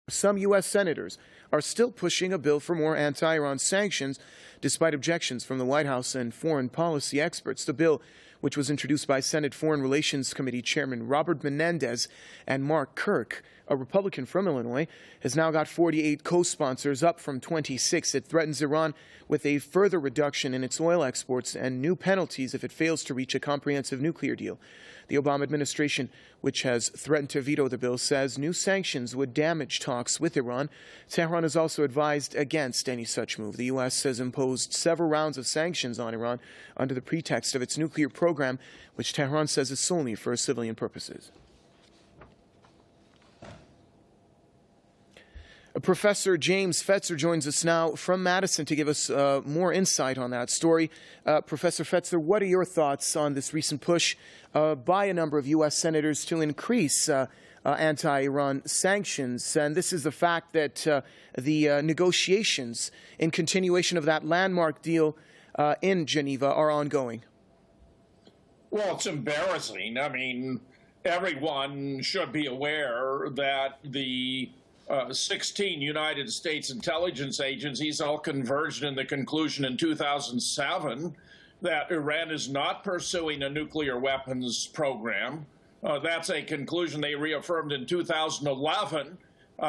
Some U.S. senators are still pushing a bill for more anti-Iran sanctions, despite objections from the White House and foreign policy experts. The bill, which was introduced by Senate Foreign Relations Committee Chairman Robert Menendez and Mark Kirk, a Republican from Illinois, has now got 48 co-sponsors, up from 26. It threatens Iran with a further reduction in its oil exports and new penalties if it fails to reach a comprehensive nuclear deal. The Obama administration, which has threatened to veto the bill, says new sanctions would damage talks with Iran. Tehran has also advised against any such move. The U.S. has imposed several rounds of sanctions on Iran under the pretext of its nuclear program, which Tehran says is solely for civilian purposes. Professor James Fetzer joins us now from Madison to give us more insight on that story. Professor Fetzer, what are your thoughts on this recent push by a number of U.S. senators to increase anti-Iran sanctions? And this is the fact that the negotiations in continuation of that landmark deal in Geneva are ongoing. Well, it's embarrassing. I mean, everyone should be aware that the 16 United States intelligence agencies all converged in the conclusion in 2007 that Iran is not pursuing a nuclear weapons program. That's a conclusion they reaffirmed in 2011.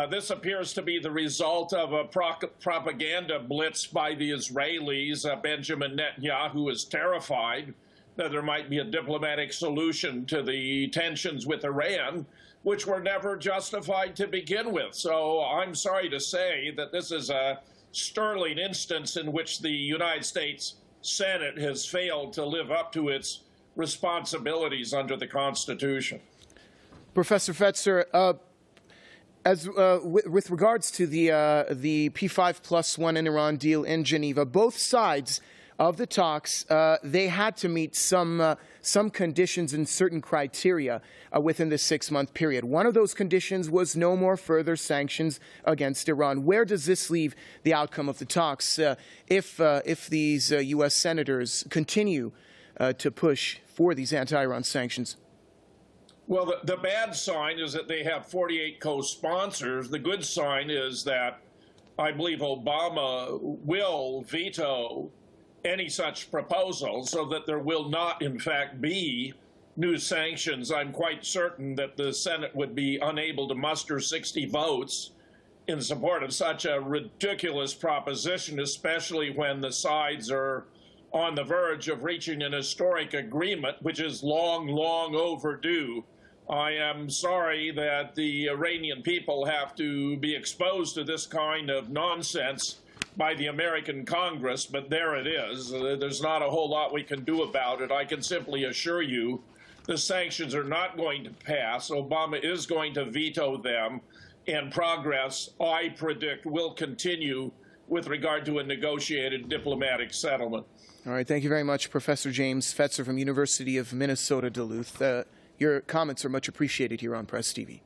This appears to be the result of a propaganda blitz by the Israelis. Benjamin Netanyahu is terrified that there might be a diplomatic solution to the tensions with Iran, which were never justified to begin with. So I'm sorry to say that this is a sterling instance in which the United States Senate has failed to live up to its responsibilities under the Constitution. Professor Fetzer, with regards to the P5+1 in Iran deal in Geneva, both sides of the talks, they had to meet some conditions and certain criteria within the 6-month period. One of those conditions was no more further sanctions against Iran. Where does this leave the outcome of the talks if these U.S. senators continue to push for these anti-Iran sanctions? Well, the bad sign is that they have 48 co-sponsors. The good sign is that I believe Obama will veto any such proposal so that there will not, in fact, be new sanctions. I'm quite certain that the Senate would be unable to muster 60 votes in support of such a ridiculous proposition, especially when the sides are on the verge of reaching an historic agreement, which is long, long overdue. I am sorry that the Iranian people have to be exposed to this kind of nonsense by the American Congress, but there it is. There's not a whole lot we can do about it. I can simply assure you the sanctions are not going to pass. Obama is going to veto them, and progress, I predict, will continue with regard to a negotiated diplomatic settlement. All right. Thank you very much, Professor James Fetzer from University of Minnesota, Duluth. Your comments are much appreciated here on Press TV.